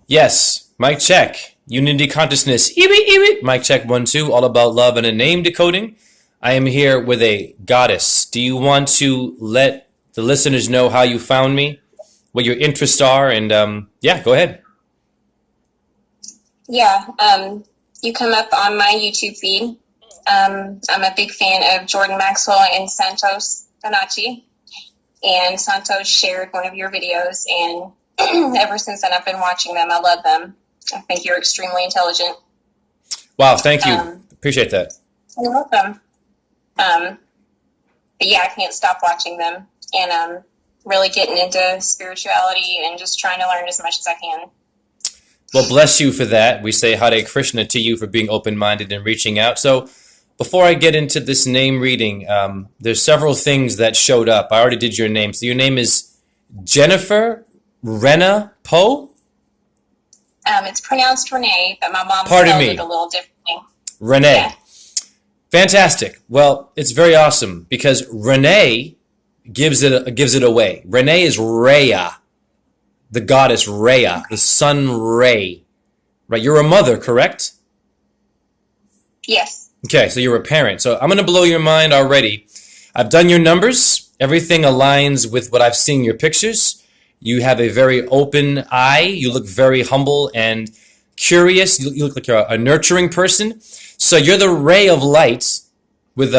Yes, mic check. Unity consciousness. Mic check 1 2. All about love and a name decoding. I am here with a goddess. Do you want to let the listeners know how you found me, what your interests are, and yeah, go ahead. Yeah, you come up on my YouTube feed. I'm a big fan of Jordan Maxwell and Santos Ganachi, and Santos shared one of your videos, and ever since then I've been watching them. I love them. I think you're extremely intelligent. Wow, thank you. Appreciate that. You're welcome. But yeah, I can't stop watching them, and I'm really getting into spirituality and just trying to learn as much as I can. Well, bless you for that. We say Hare Krishna to you for being open-minded and reaching out. So before I get into this name reading, there's several things that showed up. I already did your name. So your name is Jennifer Rena Poe? It's pronounced Renee, but my mom Pardon spelled me. it a little differently. Renee. Yeah. Fantastic. Well, it's very awesome because Renee gives it away. Renee is Rhea, the goddess Rhea, the sun ray. Right? You're a mother, correct? Yes. Okay, so you're a parent. So I'm going to blow your mind already. I've done your numbers. Everything aligns with what I've seen in your pictures. You have a very open eye. You look very humble and curious. You look like you're a nurturing person. So you're the ray of light with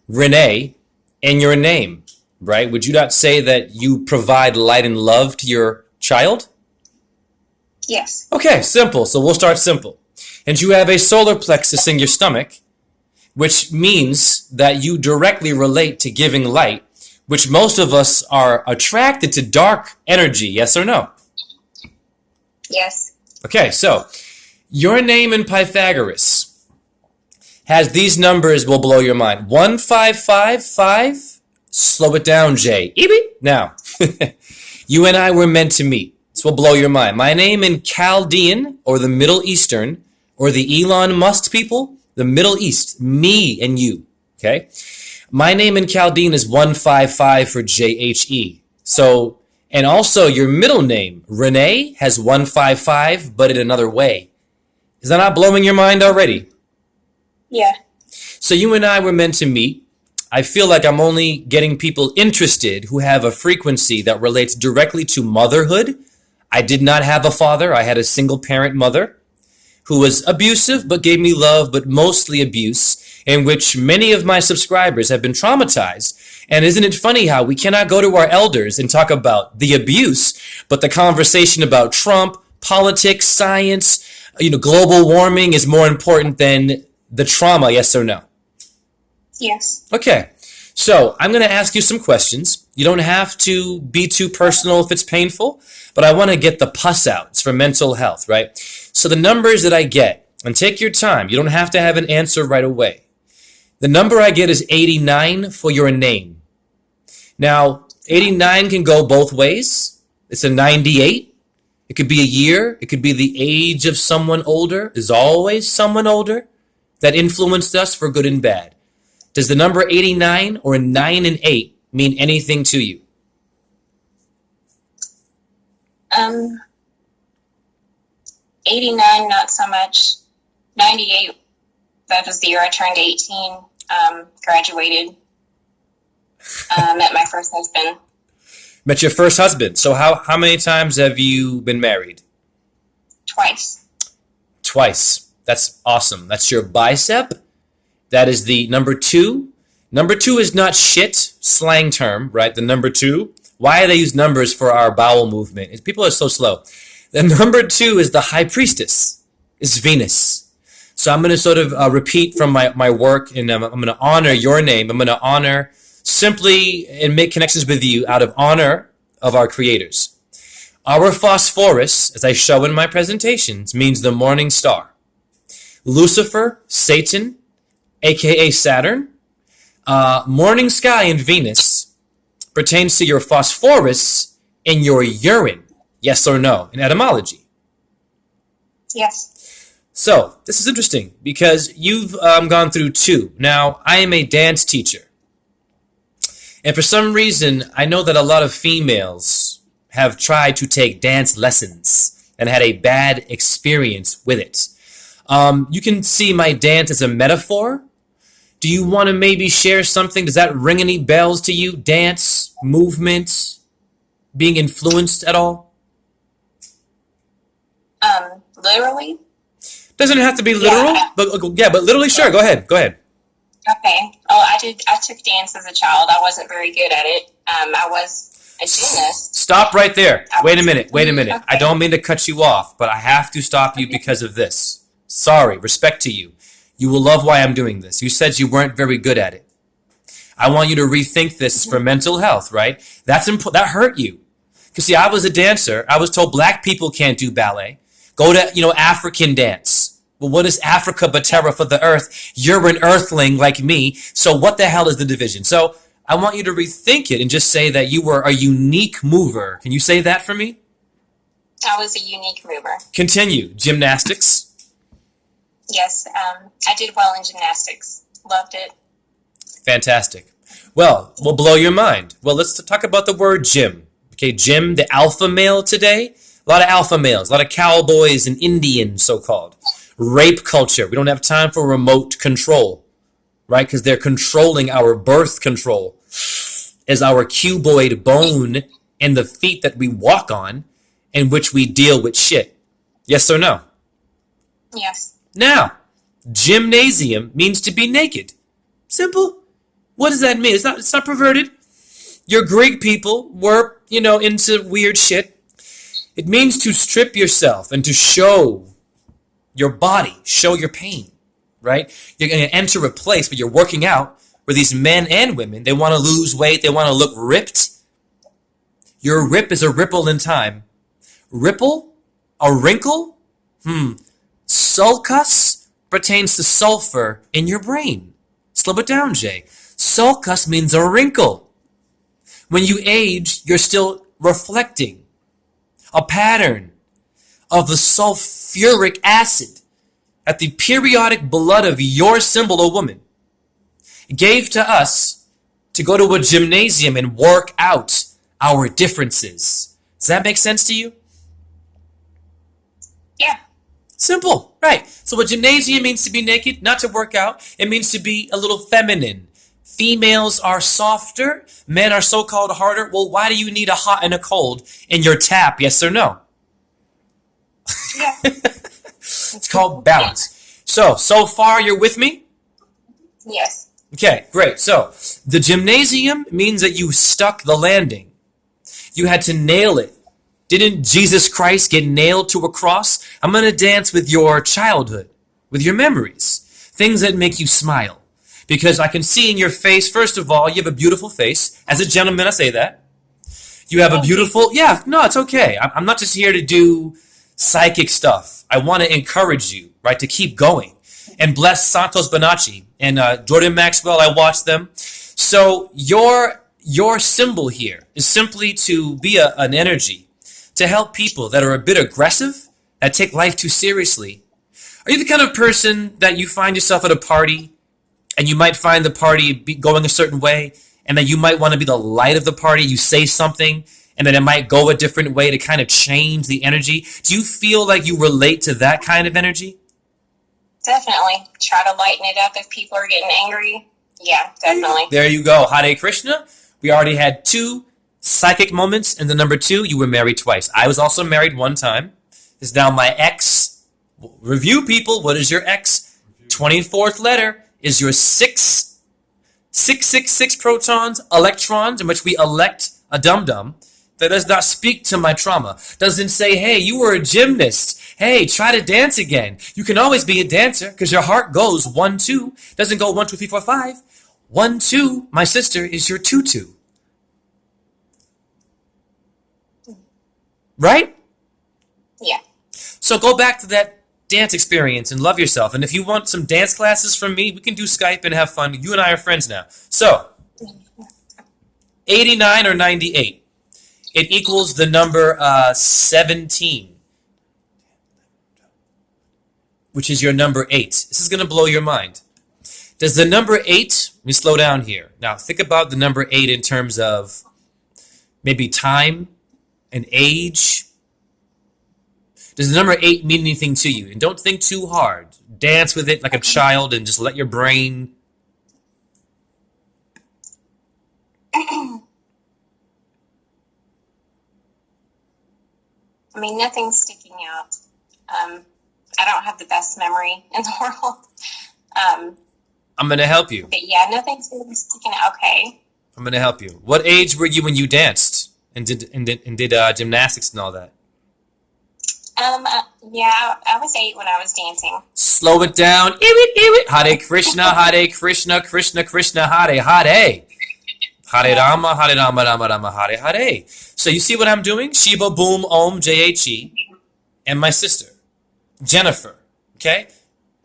Renee in your name, right? Would you not say that you provide light and love to your child? Yes. Okay, simple. So we'll start simple. And you have a solar plexus in your stomach, which means that you directly relate to giving light, which most of us are attracted to dark energy, yes or no? Yes. Okay, so your name in Pythagoras has these numbers will blow your mind. 1555. Slow it down, Jay. Now, you and I were meant to meet. This will blow your mind. My name in Chaldean, or the Middle Eastern, or the Elon Musk people, the Middle East, me and you, okay? My name in Chaldean is 155 for JHE. So, and also your middle name, Renee, has 155, but in another way. Is that not blowing your mind already? Yeah. So you and I were meant to meet. I feel like I'm only getting people interested who have a frequency that relates directly to motherhood. I did not have a father. I had a single parent mother who was abusive but gave me love, but mostly abuse, in which many of my subscribers have been traumatized. And isn't it funny how we cannot go to our elders and talk about the abuse, but the conversation about Trump, politics, science, global warming is more important than the trauma, yes or no? Yes. Okay, so I'm going to ask you some questions. You don't have to be too personal if it's painful, but I want to get the pus out. It's for mental health, right? So the numbers that I get, and take your time. You don't have to have an answer right away. The number I get is 89 for your name. Now, 89 can go both ways. It's a 98. It could be a year. It could be the age of someone older. There's always someone older that influenced us for good and bad. Does the number 89 or 9 and 8 mean anything to you? 89, not so much. 98, that was the year I turned 18, graduated, met my first husband. Met your first husband. So how many times have you been married? Twice. Twice. That's awesome. That's your bicep. That is the number 2. Number 2 is not shit, slang term, right? The number 2. Why do they use numbers for our bowel movement? People are so slow. The number 2 is the high priestess. It's Venus. So I'm going to sort of repeat from my work, and I'm going to honor your name. I'm going to honor simply and make connections with you out of honor of our creators. Our phosphorus, as I show in my presentations, means the morning star. Lucifer, Satan, aka Saturn, morning sky in Venus pertains to your phosphorus in your urine. Yes or no? In etymology. Yes. So, this is interesting because you've gone through 2. Now, I am a dance teacher. And for some reason, I know that a lot of females have tried to take dance lessons. and had a bad experience with it. You can see my dance as a metaphor. Do you want to maybe share something? Does that ring any bells to you? Dance, movement, being influenced at all? Literally? Doesn't have to be literal, but literally, sure. Go ahead. Okay. Oh, I took dance as a child. I wasn't very good at it. I was a gymnast. Stop right there. Wait a minute. Okay. I don't mean to cut you off, but I have to stop you because of this. Sorry, respect to you. You will love why I'm doing this. You said you weren't very good at it. I want you to rethink this. It's for mental health, right? That hurt you. Because see, I was a dancer. I was told black people can't do ballet. Go to, African dance. Well, what is Africa but terra for the earth? You're an earthling like me. So what the hell is the division? So I want you to rethink it and just say that you were a unique mover. Can you say that for me? I was a unique mover. Continue. Gymnastics. Yes, I did well in gymnastics. Loved it. Fantastic. Well, we'll blow your mind. Well, let's talk about the word gym. Okay, gym, the alpha male today. A lot of alpha males, a lot of cowboys and Indians, so-called. Rape culture. We don't have time for remote control, right? Because they're controlling our birth control as our cuboid bone and the feet that we walk on in which we deal with shit. Yes or no? Yes. Now, gymnasium means to be naked. Simple. What does that mean? It's not perverted. Your Greek people were, into weird shit. It means to strip yourself and to show your body, show your pain, right? You're going to enter a place where you're working out where these men and women, they want to lose weight, they want to look ripped. Your rip is a ripple in time. Ripple? A wrinkle? Sulcus pertains to sulfur in your brain. Slow it down, Jay. Sulcus means a wrinkle. When you age, you're still reflecting a pattern of the sulfuric acid that the periodic blood of your symbol, a woman, gave to us to go to a gymnasium and work out our differences. Does that make sense to you? Yeah. Simple, right. So a gymnasium means to be naked, not to work out. It means to be a little feminine. Females are softer, men are so-called harder. Well, why do you need a hot and a cold in your tap, yes or no? Yeah. It's called balance. So far you're with me? Yes. Okay, great. So the gymnasium means that you stuck the landing. You had to nail it. Didn't Jesus Christ get nailed to a cross? I'm going to dance with your childhood, with your memories, things that make you smile. Because I can see in your face, first of all, you have a beautiful face. As a gentleman, I say that. You have a beautiful, it's okay. I'm not just here to do psychic stuff. I want to encourage you, right, to keep going. And bless Santos Bonacci and Jordan Maxwell, I watched them. So your symbol here is simply to be an energy to help people that are a bit aggressive, that take life too seriously. Are you the kind of person that you find yourself at a party and you might find the party going a certain way, and then you might want to be the light of the party? You say something, and then it might go a different way to kind of change the energy. Do you feel like you relate to that kind of energy? Definitely. Try to lighten it up if people are getting angry. Yeah, definitely. There you go. Hare Krishna. We already had 2 psychic moments, and the number 2, you were married twice. I was also married one time. This is now my ex. Review, people. What is your ex? 24th letter is your 666 protons, electrons, in which we elect a dum-dum that does not speak to my trauma. Doesn't say, hey, you were a gymnast. Hey, try to dance again. You can always be a dancer because your heart goes 1, 2. Doesn't go 1, 2, 3, 4, 5. 1, 2, my sister, is your 2, 2. Right? Yeah. So go back to that dance experience and love yourself. And if you want some dance classes from me, we can do Skype and have fun. You and I are friends now. So, 89 or 98. It equals the number 17, which is your number 8. This is going to blow your mind. Does the number 8, let me slow down here. Now, think about the number 8 in terms of maybe time and age. Does the number 8 mean anything to you? And don't think too hard. Dance with it like a child and just let your brain. I mean, nothing's sticking out. I don't have the best memory in the world. I'm going to help you. But yeah, nothing's really sticking out. Okay. I'm going to help you. What age were you when you danced and did gymnastics and all that? Yeah, I was 8 when I was dancing. Slow it down. Hare Krishna, Hare Krishna, Krishna Krishna, Hare Hare. Hare Rama, Hare Rama, Rama Rama, Hare Hare. So you see what I'm doing? Shiva, Boom, Om, J-H-E, and my sister, Jennifer. Okay?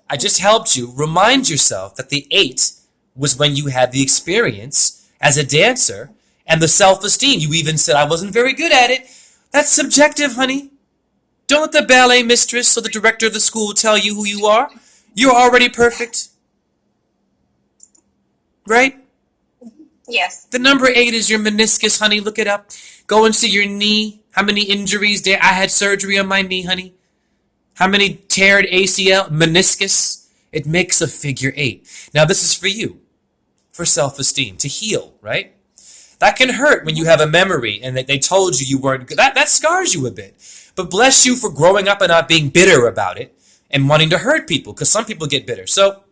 I just helped you remind yourself that the 8 was when you had the experience as a dancer and the self-esteem. You even said, I wasn't very good at it. That's subjective, honey. Don't let the ballet mistress or the director of the school tell you who you are. You're already perfect. Right? Yes. The number 8 is your meniscus, honey. Look it up. Go and see your knee. How many injuries there? I had surgery on my knee, honey. How many teared ACL? Meniscus. It makes a figure 8. Now this is for you. For self-esteem. To heal, right? That can hurt when you have a memory and that they told you weren't good. That scars you a bit. But bless you for growing up and not being bitter about it and wanting to hurt people, because some people get bitter. So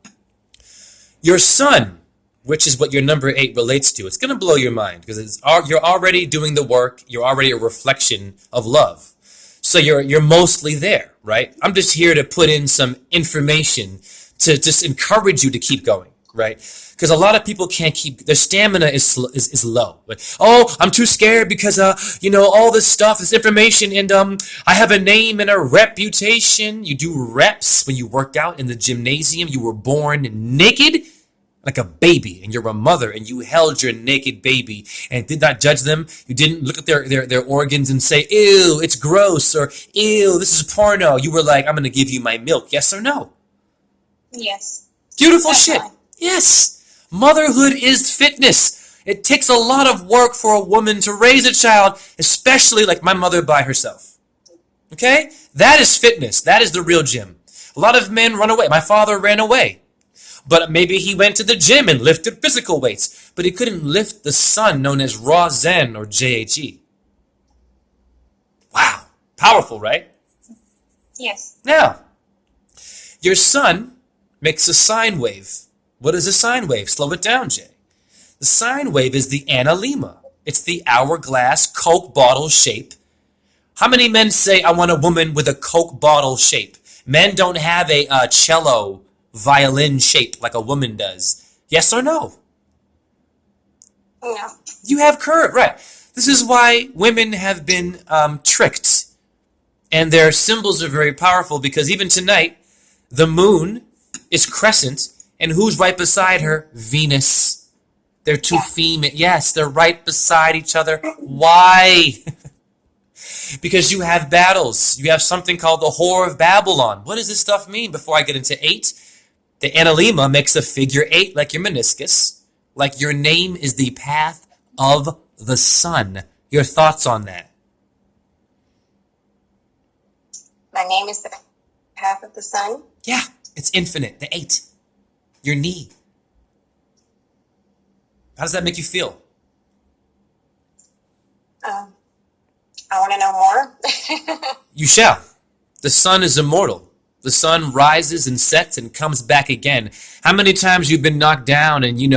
your sun, which is what your number 8 relates to, it's going to blow your mind because you're already doing the work. You're already a reflection of love. So you're mostly there, right? I'm just here to put in some information to just encourage you to keep going, right? Because a lot of people can't keep, their stamina is low. Like, oh, I'm too scared because, all this stuff, this information, and I have a name and a reputation. You do reps when you work out in the gymnasium. You were born naked like a baby, and you're a mother, and you held your naked baby and did not judge them. You didn't look at their organs and say, ew, it's gross, or ew, this is porno. You were like, I'm going to give you my milk. Yes or no? Yes. Beautiful Definitely. shit. Yes. Motherhood is fitness. It takes a lot of work for a woman to raise a child, especially like my mother by herself. Okay? That is fitness. That is the real gym. A lot of men run away. My father ran away. But maybe he went to the gym and lifted physical weights. But he couldn't lift the sun known as raw zen or JHE. Wow. Powerful, right? Yes. Now, your sun makes a sine wave. What is a sine wave? Slow it down, Jay. The sine wave is the analemma. It's the hourglass Coke bottle shape. How many men say, I want a woman with a Coke bottle shape? Men don't have a cello violin shape like a woman does. Yes or no? No. You have curve, right. This is why women have been tricked. And their symbols are very powerful because even tonight, the moon is crescent. And who's right beside her? Venus. They're two female. Yes, they're right beside each other. Why? Because you have battles. You have something called the Whore of Babylon. What does this stuff mean? Before I get into 8, the analemma makes a figure 8 like your meniscus. Like your name is the path of the sun. Your thoughts on that? My name is the path of the sun? Yeah, it's infinite. The 8. Your knee. How does that make you feel? I want to know more. You shall. The sun is immortal. The sun rises and sets and comes back again. How many times you've been knocked down and you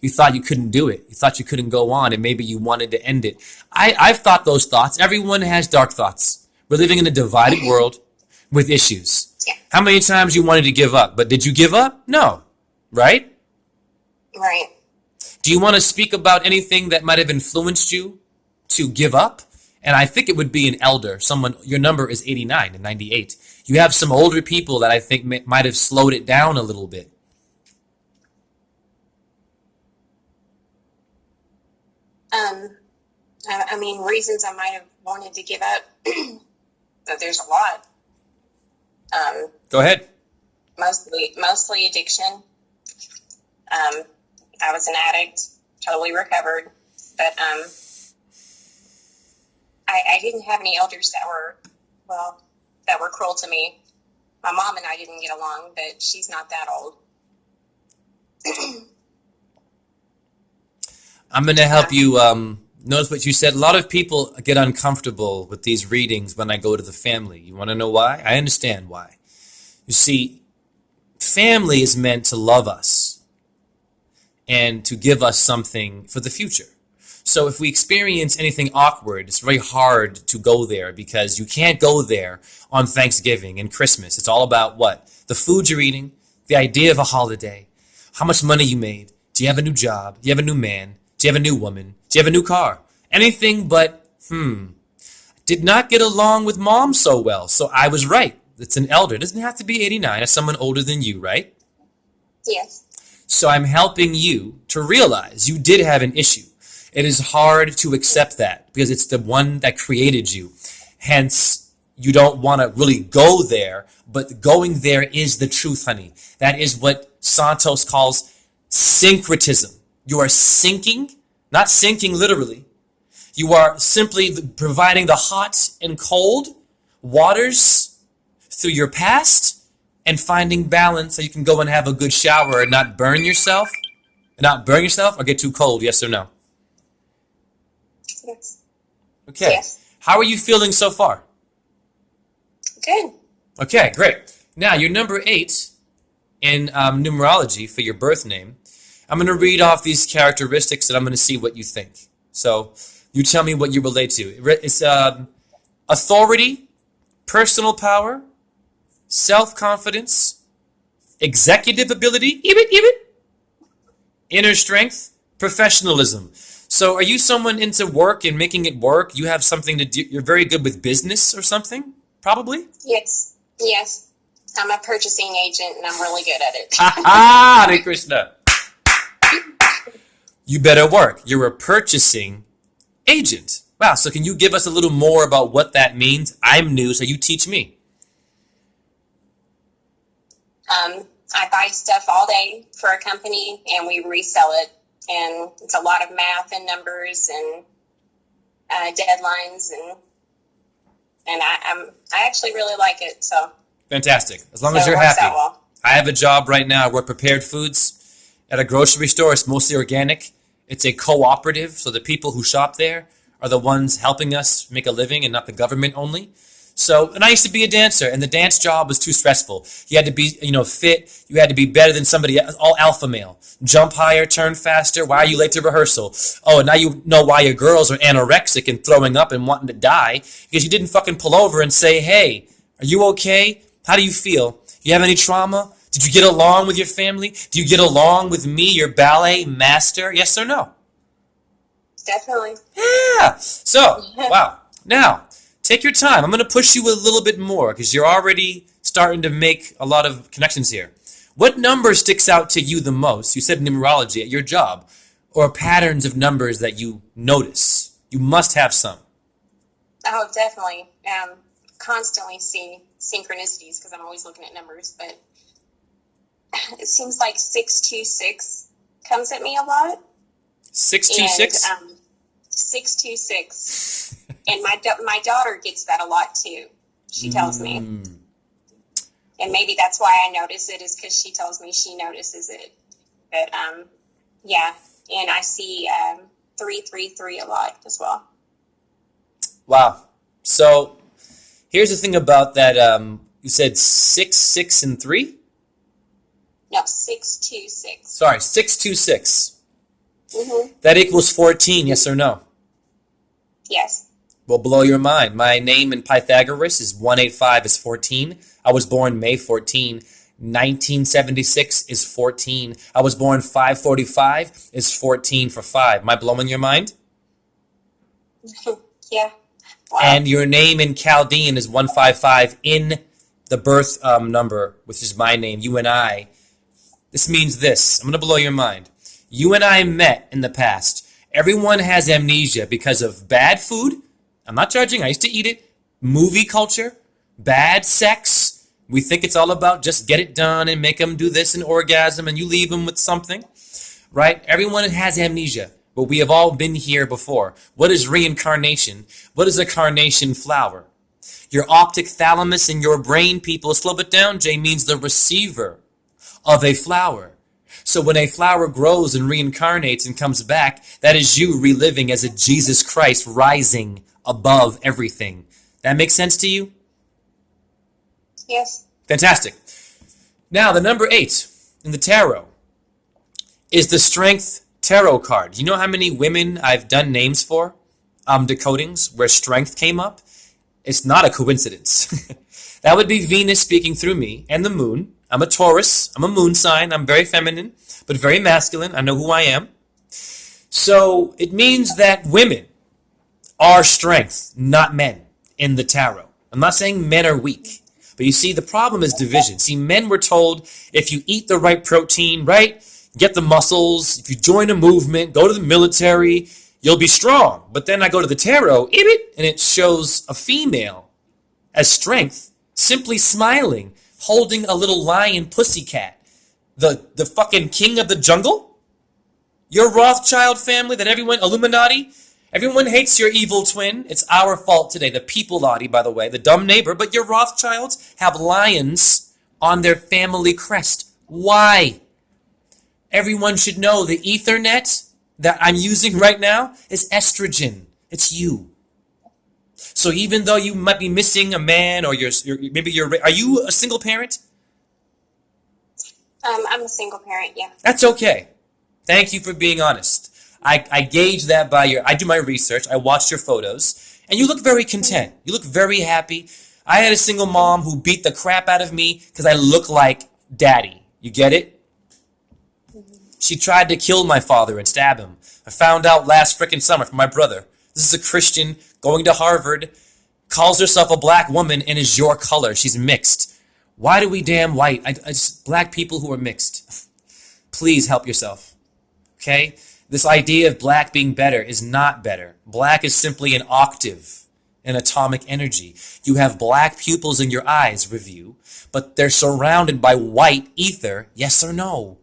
thought you couldn't do it. You thought you couldn't go on and maybe you wanted to end it. I've thought those thoughts. Everyone has dark thoughts. We're living in a divided world with issues. Yeah. How many times you wanted to give up? But did you give up? No. Right? Right. Do you want to speak about anything that might have influenced you to give up? And I think it would be an elder, someone, your number is 89 and 98. You have some older people that I think might have slowed it down a little bit. I mean, reasons I might have wanted to give up, but there's a lot. Go ahead. Mostly addiction. I was an addict, totally recovered, but I didn't have any elders that were, well, that were cruel to me. My mom and I didn't get along, but she's not that old. I'm going to help you notice what you said. A lot of people get uncomfortable with these readings when I go to the family. You want to know why? I understand why. You see, family is meant to love us and to give us something for the future. So if we experience anything awkward, it's very hard to go there because you can't go there on Thanksgiving and Christmas. It's all about what? The food you're eating, the idea of a holiday, how much money you made, do you have a new job, do you have a new man, do you have a new woman, do you have a new car? Anything but, did not get along with mom so well, so I was right. It's an elder. It doesn't have to be 89. It's someone older than you, right? Yes. So I'm helping you to realize you did have an issue. It is hard to accept that because it's the one that created you. Hence, you don't want to really go there, but going there is the truth, honey. That is what Santos calls syncretism. You are syncing, not sinking literally. You are simply providing the hot and cold waters through your past and finding balance so you can go and have a good shower and not burn yourself. Or get too cold, yes or no? Yes. Okay. Yes. How are you feeling so far? Good. Okay, great. Now, you're number 8 in numerology for your birth name. I'm going to read off these characteristics and I'm going to see what you think. So, you tell me what you relate to. It's authority, personal power, self-confidence, executive ability, inner strength, professionalism. So are you someone into work and making it work? You have something to do. You're very good with business or something, probably? Yes. Yes. I'm a purchasing agent and I'm really good at it. Hare Krishna. You better work. You're a purchasing agent. Wow, so can you give us a little more about what that means? I'm new, so you teach me. I buy stuff all day for a company and we resell it. And it's a lot of math and numbers and deadlines, and I actually really like it. So fantastic. As long as you're happy. Well. I have a job right now. I work prepared foods at a grocery store. It's mostly organic. It's a cooperative, so the people who shop there are the ones helping us make a living and not the government only. So, and I used to be a dancer, and the dance job was too stressful. You had to be, fit. You had to be better than somebody else, all alpha male. Jump higher, turn faster. Why are you late to rehearsal? Oh, and now you know why your girls are anorexic and throwing up and wanting to die because you didn't fucking pull over and say, hey, are you okay? How do you feel? You have any trauma? Did you get along with your family? Do you get along with me, your ballet master? Yes or no? Definitely. Yeah. So, wow. Now, take your time. I'm going to push you a little bit more because you're already starting to make a lot of connections here. What number sticks out to you the most? You said numerology at your job, or patterns of numbers that you notice. You must have some. Oh, definitely. Constantly see synchronicities because I'm always looking at numbers, but it seems like 626 comes at me a lot. 626? 626. And my daughter gets that a lot too. She tells me. And maybe that's why I notice it, is because she tells me she notices it. But yeah, and I see 333 a lot as well. Wow. So here's the thing about that. You said 6, 6, and 3? No, 626. Sorry, 626. Mm-hmm. That equals 14, yes or no? Yes. Will blow your mind. My name in Pythagoras is 185 is 14. I was born May 14. 1976 is 14. I was born 545 is 14 for 5. Am I blowing your mind? Yeah. Wow. And your name in Chaldean is 155 in the birth number, which is my name, you and I. This means this. I'm going to blow your mind. You and I met in the past. Everyone has amnesia because of bad food. I'm not judging. I used to eat it. Movie culture. Bad sex. We think it's all about just get it done and make them do this and orgasm and you leave them with something. Right? Everyone has amnesia. But we have all been here before. What is reincarnation? What is a carnation flower? Your optic thalamus in your brain, people, slow it down, J, means the receiver of a flower. So when a flower grows and reincarnates and comes back, that is you reliving as a Jesus Christ rising above everything. That makes sense to you? Yes. Fantastic. Now, the number 8 in the tarot is the Strength Tarot card. Do you know how many women I've done names for? Decodings where strength came up? It's not a coincidence. That would be Venus speaking through me and the moon. I'm a Taurus. I'm a moon sign. I'm very feminine, but very masculine. I know who I am. So it means that women are strength, not men, in the tarot. I'm not saying men are weak. But you see, the problem is division. See, men were told if you eat the right protein, right, get the muscles, if you join a movement, go to the military, you'll be strong. But then I go to the tarot, and it shows a female as strength, simply smiling, holding a little lion pussycat. The fucking king of the jungle? Your Rothschild family that everyone, Illuminati, everyone hates your evil twin. It's our fault today. The people-lati, by the way, the dumb neighbor. But your Rothschilds have lions on their family crest. Why? Everyone should know the Ethernet that I'm using right now is estrogen. It's you. So even though you might be missing a man or are you a single parent? I'm a single parent, yeah. That's okay. Thank you for being honest. I gauge that by I do my research, I watch your photos, and you look very content. You look very happy. I had a single mom who beat the crap out of me because I look like daddy. You get it? She tried to kill my father and stab him. I found out last frickin' summer from my brother. This is a Christian going to Harvard, calls herself a black woman, and is your color. She's mixed. Why do we damn white? Black people who are mixed. Please help yourself. Okay? This idea of black being better is not better. Black is simply an octave, an atomic energy. You have black pupils in your eyes, review, but they're surrounded by white ether, yes or no?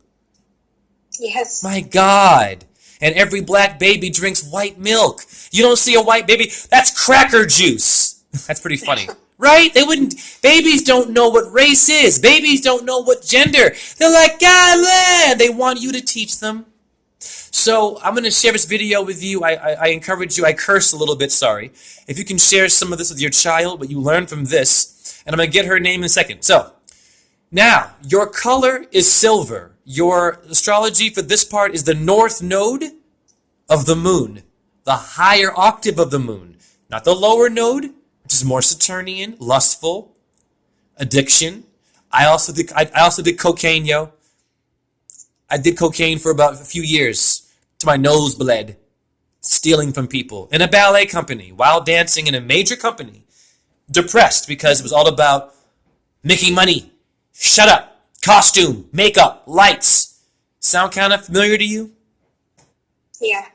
Yes. My God. And every black baby drinks white milk. You don't see a white baby. That's cracker juice. That's pretty funny. Right? Babies don't know what race is. Babies don't know what gender. They're like, God, they want you to teach them. So I'm going to share this video with you. I encourage you. I curse a little bit, sorry. If you can share some of this with your child, what you learned from this. And I'm going to get her name in a second. So, now, your color is silver. Your astrology for this part is the north node of the moon. The higher octave of the moon. Not the lower node, which is more Saturnian, lustful, addiction. I also did cocaine, yo. I did cocaine for about a few years to my nose bled, stealing from people in a ballet company while dancing in a major company. Depressed because it was all about making money. Shut up. Costume, makeup, lights. Sound kind of familiar to you? Yeah.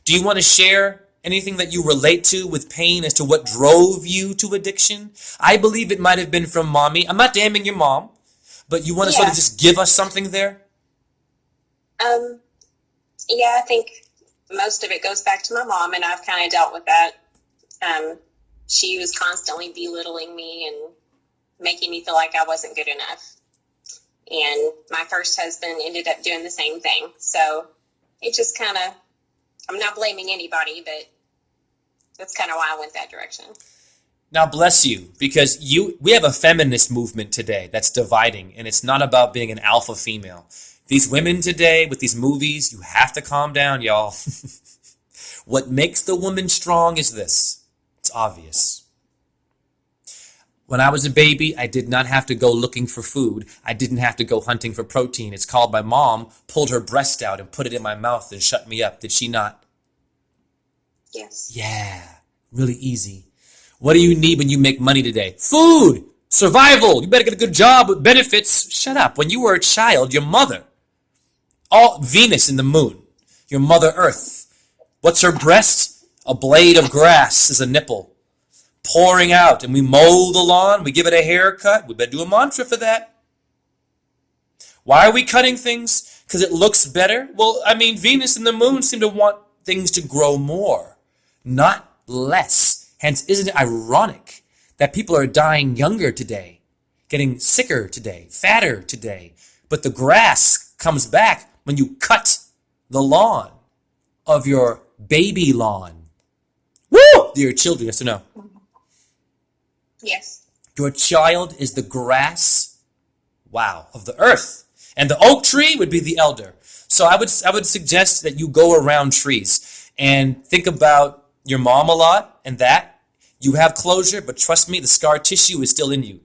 Do you want to share anything that you relate to with pain as to what drove you to addiction? I believe it might have been from mommy. I'm not damning your mom, but you want to sort of just give us something there? Yeah, I think most of it goes back to my mom, and I've kind of dealt with that. She was constantly belittling me and making me feel like I wasn't good enough. And my first husband ended up doing the same thing. So it just kind of, I'm not blaming anybody, but that's kind of why I went that direction. Now, bless you, because we have a feminist movement today that's dividing, and it's not about being an alpha female. These women today, with these movies, you have to calm down, y'all. What makes the woman strong is this. It's obvious. When I was a baby, I did not have to go looking for food. I didn't have to go hunting for protein. It's called my mom pulled her breast out and put it in my mouth and shut me up. Did she not? Yes. Yeah, really easy. What do you need when you make money today? Food, survival. You better get a good job with benefits. Shut up. When you were a child, your mother, all Venus in the moon, your mother Earth. What's her breast? A blade of grass is a nipple. Pouring out, and we mow the lawn, we give it a haircut. We better do a mantra for that. Why are we cutting things? Because it looks better? Well, I mean, Venus and the moon seem to want things to grow more, not less. Hence, isn't it ironic that people are dying younger today, getting sicker today, fatter today. But the grass comes back when you cut the lawn of your baby lawn. Woo! Dear children, yes or no? Yes. Your child is the grass, wow, of the earth. And the oak tree would be the elder. So I would suggest that you go around trees and think about your mom a lot and that. You have closure, but trust me, the scar tissue is still in you.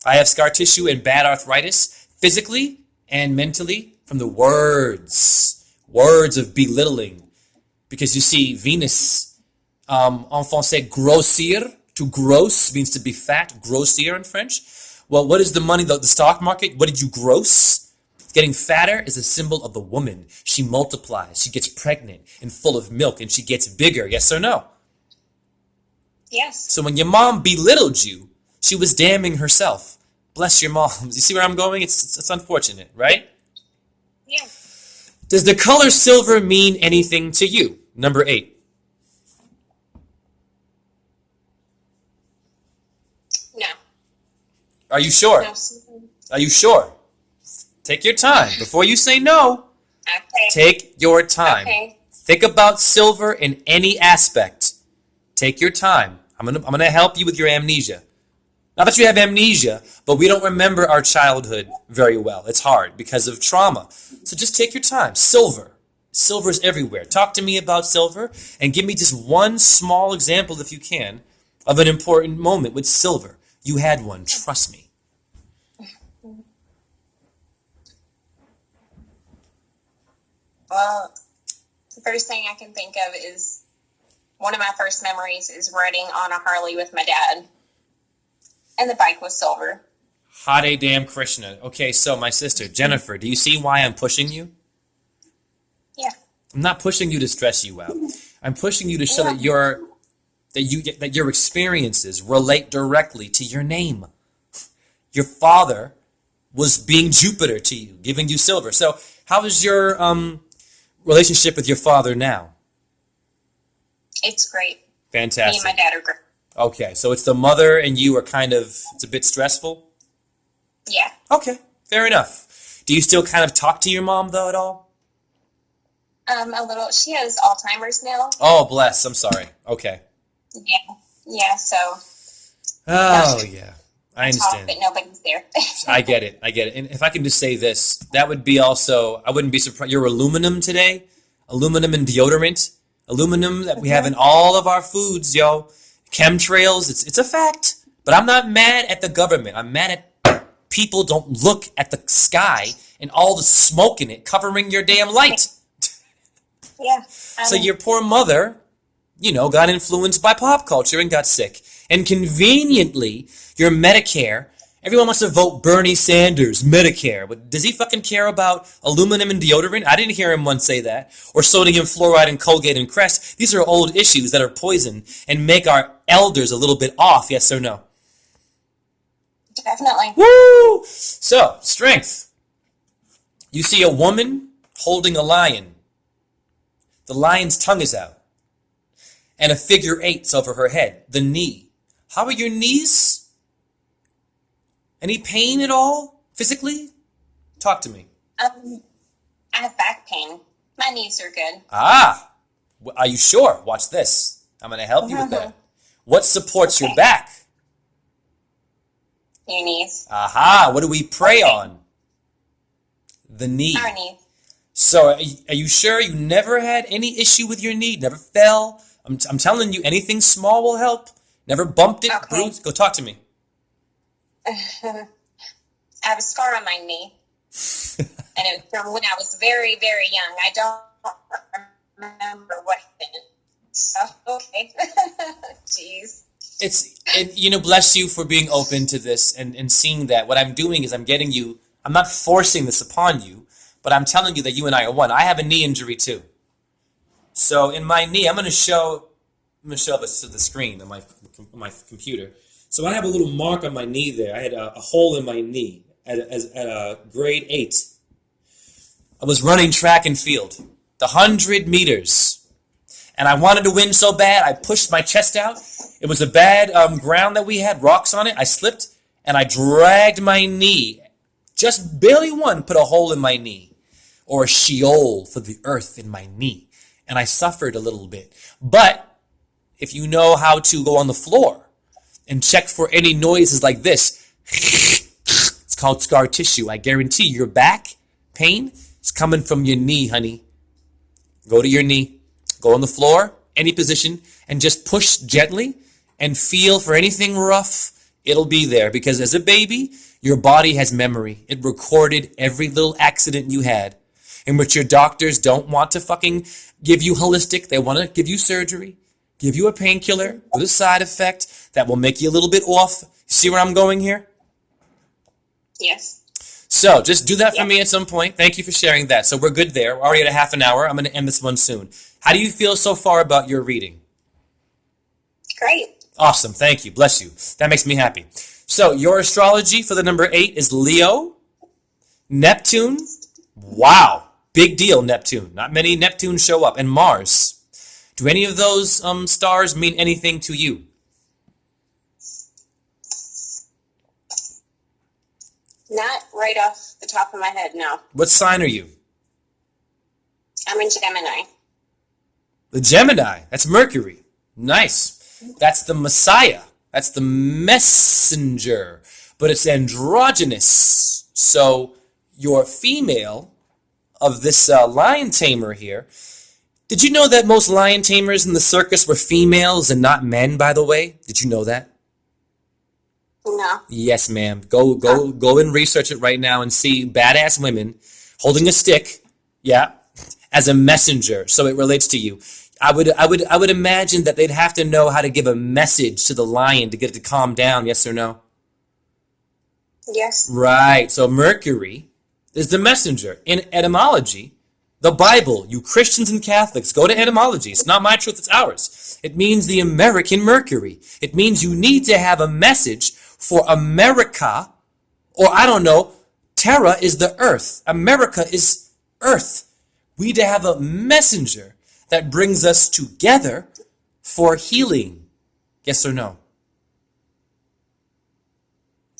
I have scar tissue and bad arthritis, physically and mentally, from the words of belittling. Because you see, Venus, en français, grossir, to gross means to be fat, grossir in French. Well, what is the money, the stock market? What did you gross? Getting fatter is a symbol of the woman. She multiplies, she gets pregnant and full of milk, and she gets bigger, yes or no? Yes. So when your mom belittled you, she was damning herself. Bless your moms. You see where I'm going? It's unfortunate, right? Yeah. Does the color silver mean anything to you? Number 8. No. Are you sure? No. Are you sure? Take your time. Before you say no, Okay. take your time. Okay. Think about silver in any aspect. Take your time. I'm gonna help you with your amnesia. Not that you have amnesia, but we don't remember our childhood very well. It's hard because of trauma. So just take your time. Silver. Silver is everywhere. Talk to me about silver and give me just one small example, if you can, of an important moment with silver. You had one. Trust me. Well, the first thing I can think of is one of my first memories is riding on a Harley with my dad. And the bike was silver. Hare damn Krishna. Okay, so my sister, Jennifer, do you see why I'm pushing you? Yeah. I'm not pushing you to stress you out. I'm pushing you to show that your experiences relate directly to your name. Your father was being Jupiter to you, giving you silver. So how is your relationship with your father now? It's great. Fantastic. Me and my dad are great. Okay, so it's the mother and you are kind of, it's a bit stressful? Yeah. Okay, fair enough. Do you still kind of talk to your mom, though, at all? A little. She has Alzheimer's now. Oh, bless. I'm sorry. Okay. Yeah. Yeah, so. Oh, yeah. I understand. But nobody's there. I get it. And if I can just say this, that would be also, I wouldn't be surprised. Your aluminum today, aluminum and deodorant, aluminum that we have in all of our foods, yo. Chemtrails, it's a fact. But I'm not mad at the government. I'm mad at people don't look at the sky and all the smoke in it covering your damn light. Yeah. So your poor mother, got influenced by pop culture and got sick. And conveniently, your Medicare, everyone wants to vote Bernie Sanders, Medicare. But does he fucking care about aluminum and deodorant? I didn't hear him once say that. Or sodium fluoride and Colgate and Crest. These are old issues that are poison and make our elders a little bit off, yes or no? Definitely. Woo! So, strength. You see a woman holding a lion. The lion's tongue is out. And a figure 8's over her head, the knee. How are your knees? Any pain at all, physically? Talk to me. I have back pain. My knees are good. Ah, are you sure? Watch this. I'm going to help you with that. What supports your back? Your knees. Aha, what do we pray on? The knee. Our knees. So, are you sure you never had any issue with your knee? Never fell? I'm telling you, anything small will help. Never bumped it, Okay. bruised? Go talk to me. I have a scar on my knee. And it was from when I was very, very young. I don't remember what happened. So, okay. Jeez. Bless you for being open to this and seeing that. What I'm doing is I'm not forcing this upon you, but I'm telling you that you and I are one. I have a knee injury too. So in my knee, I'm going to show this to the screen on my computer. So I have a little mark on my knee there. I had a hole in my knee at a grade 8. I was running track and field, the 100 meters. And I wanted to win so bad, I pushed my chest out. It was a bad ground that we had, rocks on it. I slipped, and I dragged my knee. Just barely one put a hole in my knee, or a Sheol for the earth in my knee. And I suffered a little bit. But if you know how to go on the floor and check for any noises like this, it's called scar tissue. I guarantee your back pain is coming from your knee, honey. Go to your knee. Go on the floor, any position, and just push gently and feel for anything rough. It'll be there, because as a baby, your body has memory. It recorded every little accident you had, in which your doctors don't want to fucking give you holistic. They want to give you surgery, give you a painkiller with a side effect that will make you a little bit off. See where I'm going here? Yes. So just do that for me at some point. Thank you for sharing that. So we're good there. We're already at a half an hour. I'm going to end this one soon. How do you feel so far about your reading? Great. Awesome. Thank you. Bless you. That makes me happy. So your astrology for the number 8 is Leo, Neptune. Wow. Big deal, Neptune. Not many Neptunes show up. And Mars. Do any of those stars mean anything to you? Not right off the top of my head, no. What sign are you? I'm in Gemini. The Gemini. That's Mercury. Nice. That's the Messiah. That's the messenger. But it's androgynous. So your female of this lion tamer here. Did you know that most lion tamers in the circus were females and not men, by the way? Did you know that? No. Yes, ma'am. Go and research it right now and see badass women holding a stick, yeah, as a messenger. So it relates to you. I would imagine that they'd have to know how to give a message to the lion to get it to calm down. Yes or no? Yes. Right. So Mercury is the messenger. In etymology, the Bible, you Christians and Catholics, go to etymology. It's not my truth, it's ours. It means the American Mercury. It means you need to have a message for America, or I don't know, Terra is the earth. America is earth. We need to have a messenger that brings us together for healing. Yes or no?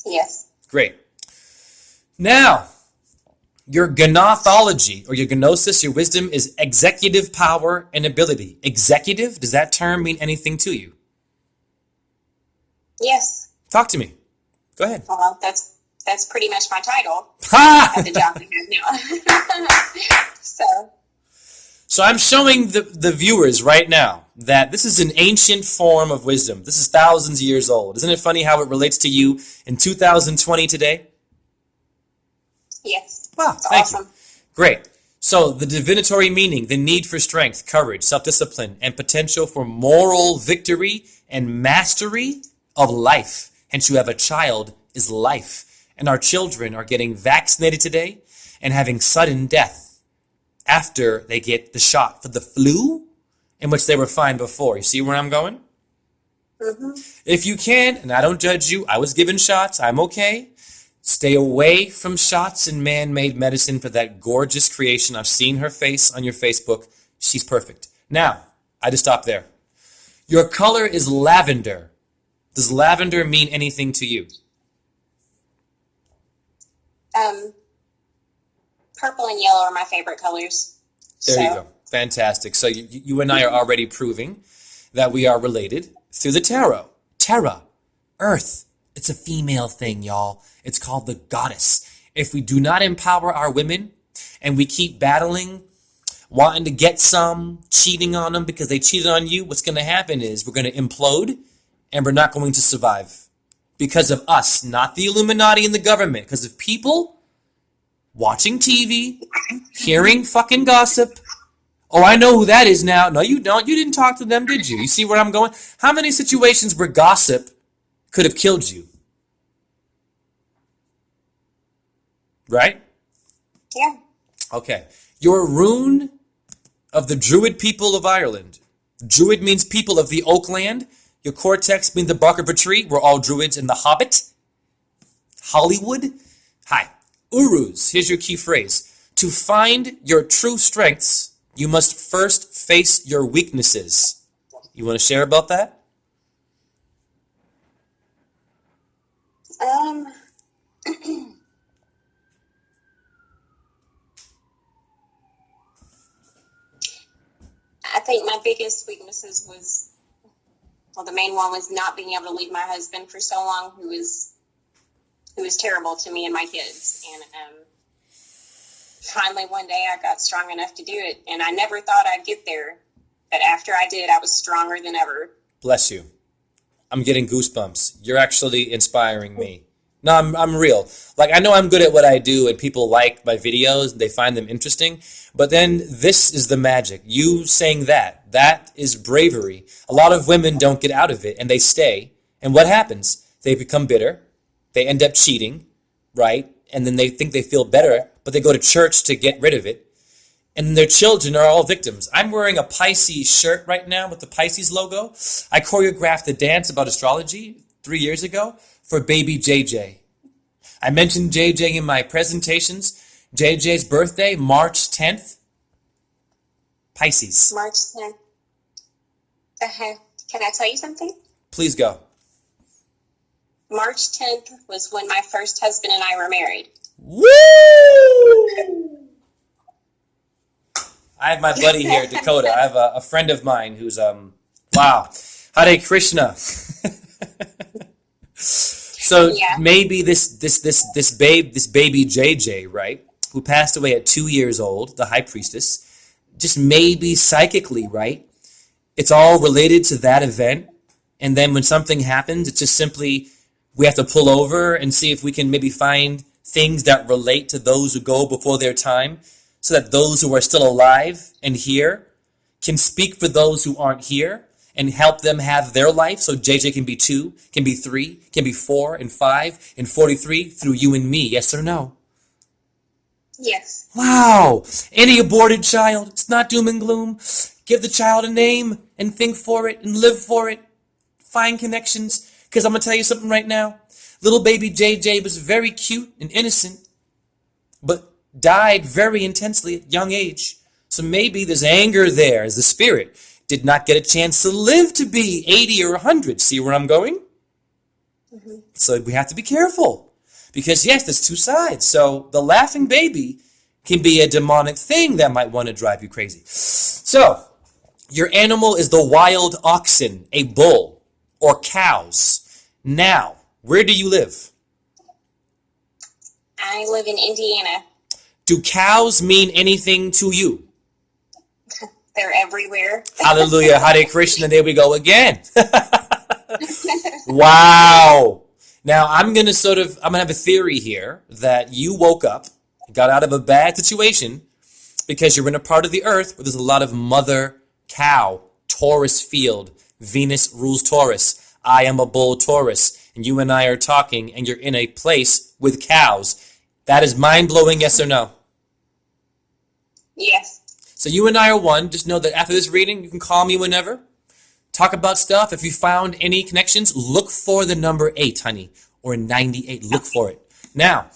Yes. Great. Now, your gnothology, or your gnosis, your wisdom, is executive power and ability. Executive, does that term mean anything to you? Yes. Talk to me. Go ahead. Well, that's pretty much my title Ha! at the job I have now. So I'm showing the viewers right now that this is an ancient form of wisdom. This is thousands of years old. Isn't it funny how it relates to you in 2020 today? Yes. Wow, That's thank awesome. you. Great. So the divinatory meaning, the need for strength, courage, self-discipline, and potential for moral victory and mastery of life. Hence you have a child is life. And our children are getting vaccinated today and having sudden death after they get the shot for the flu, in which they were fine before. You see where I'm going? Mm-hmm. If you can, and I don't judge you, I was given shots, I'm okay. Stay away from shots and man-made medicine for that gorgeous creation. I've seen her face on your Facebook. She's perfect. Now, I just stop there. Your color is lavender. Does lavender mean anything to you? Purple and yellow are my favorite colors. There you go. Fantastic. So you and I are already proving that we are related through the tarot. Terra, earth. It's a female thing, y'all. It's called the goddess. If we do not empower our women and we keep battling, wanting to get some, cheating on them because they cheated on you, what's going to happen is we're going to implode and we're not going to survive. Because of us, not the Illuminati and the government. Because of people watching TV, hearing fucking gossip. Oh, I know who that is now. No, you don't. You didn't talk to them, did you? You see where I'm going? How many situations where gossip could have killed you? Right? Yeah. Okay. You're a rune of the Druid people of Ireland. Druid means people of the oak land. Your cortex means the bark of a tree. We're all Druids in The Hobbit. Hollywood. Hi. Urus. Here's your key phrase. To find your true strengths, You must first face your weaknesses. You want to share about that? I think my biggest weaknesses was, well, the main one was not being able to leave my husband for so long, who was terrible to me and my kids. And finally one day I got strong enough to do it, and I never thought I'd get there. But after I did, I was stronger than ever. Bless you. I'm getting goosebumps. You're actually inspiring me. No, I'm real. Like, I know I'm good at what I do and people like my videos, they find them interesting, but then this is the magic. You saying that is bravery. A lot of women don't get out of it and they stay. And what happens? They become bitter. They end up cheating, right? And then they think they feel better, but they go to church to get rid of it. And their children are all victims. I'm wearing a Pisces shirt right now with the Pisces logo. I choreographed a dance about astrology 3 years ago for baby JJ. I mentioned JJ in my presentations. JJ's birthday, March 10th. Pisces. March 10th. Can I tell you something? Please go. March 10th was when my first husband and I were married. Woo! I have my buddy here, Dakota. I have a friend of mine who's, wow. Hare Krishna. So Yeah. maybe this baby JJ, right, who passed away at 2 years old, the high priestess, just maybe psychically, right, it's all related to that event. And then when something happens, it's just simply we have to pull over and see if we can maybe find things that relate to those who go before their time, so that those who are still alive and here can speak for those who aren't here and help them have their life. So JJ can be 2, can be 3, can be 4 and 5 and 43 through you and me. Yes or no? Yes. Wow. Any aborted child, it's not doom and gloom. Give the child a name and think for it and live for it. Find connections. Because I'm going to tell you something right now. Little baby JJ was very cute and innocent, but died very intensely at young age. So maybe there's anger there as the spirit did not get a chance to live to be 80 or 100. See where I'm going? Mm-hmm. So we have to be careful. Because yes, there's two sides. So the laughing baby can be a demonic thing that might want to drive you crazy. So your animal is the wild oxen, a bull, or cows. Now, where do you live? I live in Indiana. Do cows mean anything to you? They're everywhere. Hallelujah. Hare Krishna. There we go again. Wow. Now, I'm going to have a theory here that you woke up, got out of a bad situation because you're in a part of the earth where there's a lot of mother cow, Taurus field. Venus rules Taurus. I am a bull Taurus. And you and I are talking and you're in a place with cows. That is mind-blowing, yes or no? Yes. So you and I are one. Just know that after this reading, you can call me whenever. Talk about stuff. If you found any connections, look for the number 8, honey, or 98. Look for it. Now,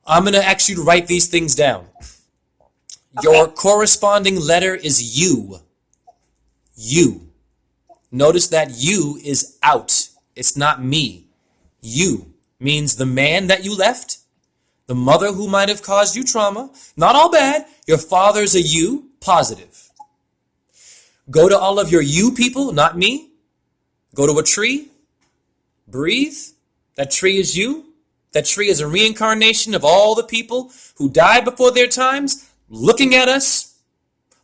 I'm going to ask you to write these things down. Okay. Your corresponding letter is U. U. Notice that U is out. It's not me. You means the man that you left, the mother who might have caused you trauma. Not all bad. Your father's a you, positive. Go to all of your you people, not me. Go to a tree. Breathe. That tree is you. That tree is a reincarnation of all the people who died before their times, looking at us,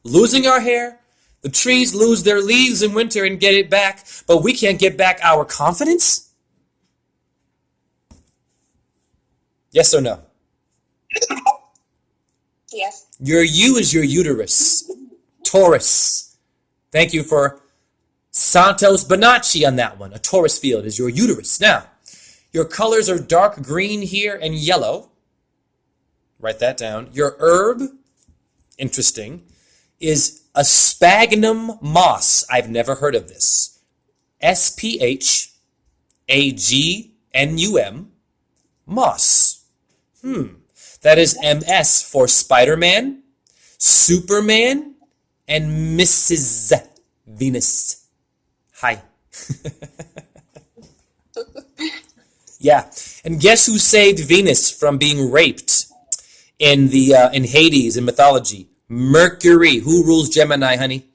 losing our hair. The trees lose their leaves in winter and get it back, but we can't get back our confidence? Yes or no? Yes. Your you is your uterus. Taurus. Thank you for Santos Bonacci on that one. A Taurus field is your uterus. Now, your colors are dark green here and yellow. Write that down. Your herb, interesting, is a sphagnum moss. I've never heard of this. SPHAGNUM, moss. That is MS for Spider-Man, Superman, and Mrs. Venus. Hi. Yeah. And guess who saved Venus from being raped in Hades in mythology? Mercury. Who rules Gemini, honey?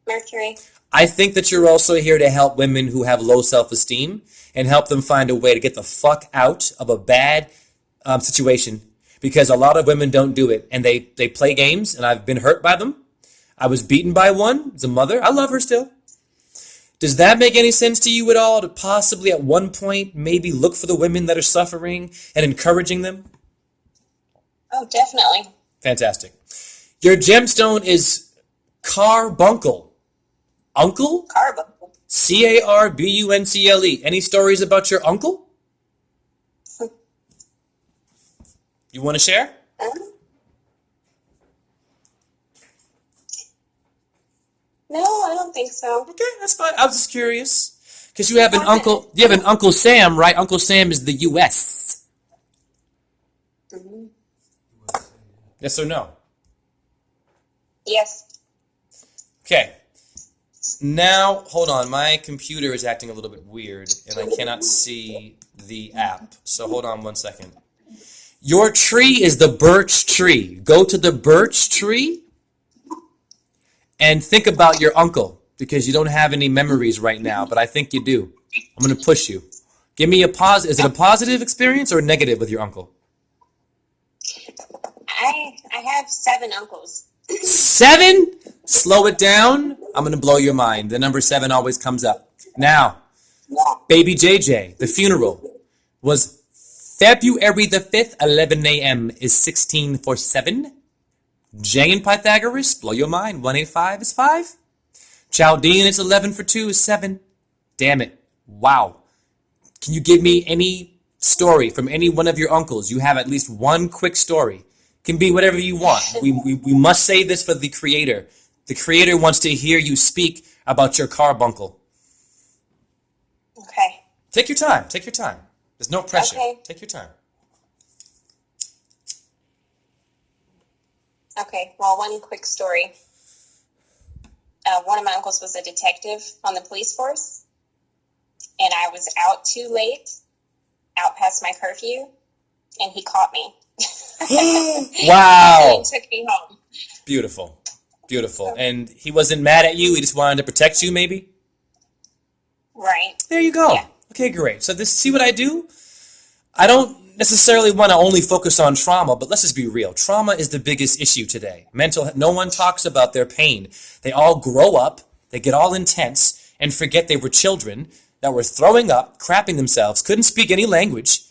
Mercury. I think that you're also here to help women who have low self-esteem and help them find a way to get the fuck out of a bad situation, because a lot of women don't do it, and they play games, and I've been hurt by them. I was beaten by one. It's a mother. I love her still. Does that make any sense to you at all, to possibly at one point maybe look for the women that are suffering and encouraging them? Oh, definitely. Fantastic. Your gemstone is carbuncle. Uncle? Carbuncle. Carbuncle. Any stories about your uncle? You want to share? No, I don't think so. Okay, that's fine. I was just curious. Because you have an uncle, Uncle Sam, right? Uncle Sam is the U.S. Mm-hmm. Yes or no? Yes. Okay. Now, hold on. My computer is acting a little bit weird, and I cannot see the app. So hold on one second. Your tree is the birch tree. Go to the birch tree and think about your uncle, because you don't have any memories right now, but I think you do. I'm going to push you. Give me a positive. Is it a positive experience or a negative with your uncle? I have 7 uncles. 7? Slow it down. I'm going to blow your mind. The number 7 always comes up. Now, baby JJ, the funeral was February the 5th, 11 a.m. is 16 for 7. J and Pythagoras, blow your mind. 185 is 5. Chaldean, it's 11 for 2 is 7. Damn it. Wow. Can you give me any story from any one of your uncles? You have at least one quick story. Can be whatever you want. We must say this for the creator. The creator wants to hear you speak about your carbuncle. Okay. Take your time. Take your time. There's no pressure. Okay. Take your time. Okay, well, one quick story. One of my uncles was a detective on the police force, and I was out too late, out past my curfew, and he caught me. Wow. And took me home. Beautiful. Beautiful. And he wasn't mad at you? He just wanted to protect you, maybe? Right. There you go. Yeah. Okay, great. So see what I do? I don't necessarily want to only focus on trauma, but let's just be real. Trauma is the biggest issue today. No one talks about their pain. They all grow up, they get all intense, and forget they were children that were throwing up, crapping themselves, couldn't speak any language.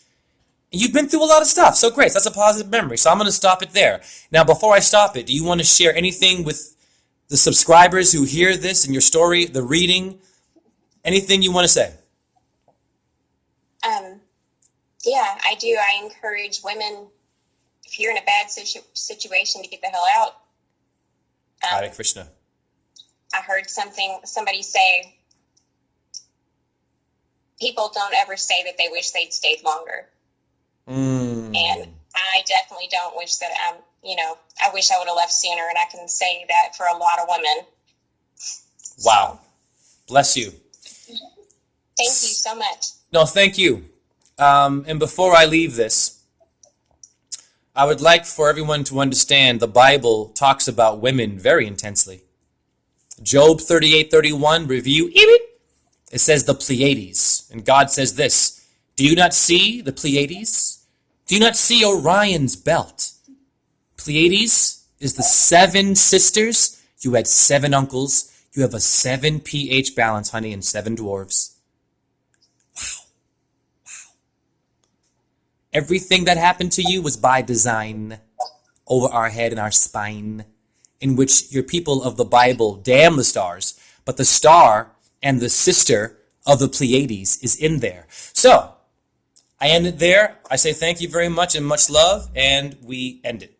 And you've been through a lot of stuff. So great, that's a positive memory. So I'm going to stop it there. Now, before I stop it, do you want to share anything with the subscribers who hear this and your story, the reading, anything you want to say? Yeah, I do. I encourage women, if you're in a bad situation, to get the hell out. Hare Krishna. I heard somebody say, people don't ever say that they wish they'd stayed longer. And I definitely don't wish that I wish I would have left sooner, and I can say that for a lot of women. Wow. Bless you. Thank you so much. No, thank you. And before I leave this, I would like for everyone to understand the Bible talks about women very intensely. Job 38:31, review, it says the Pleiades. And God says this, do you not see the Pleiades? Do you not see Orion's belt? Pleiades is the 7 sisters. You had 7 uncles. You have a 7 pH balance, honey, and 7 dwarves. Everything that happened to you was by design, over our head and our spine, in which your people of the Bible damn the stars, but the star and the sister of the Pleiades is in there. So, I end it there. I say thank you very much and much love, and we end it.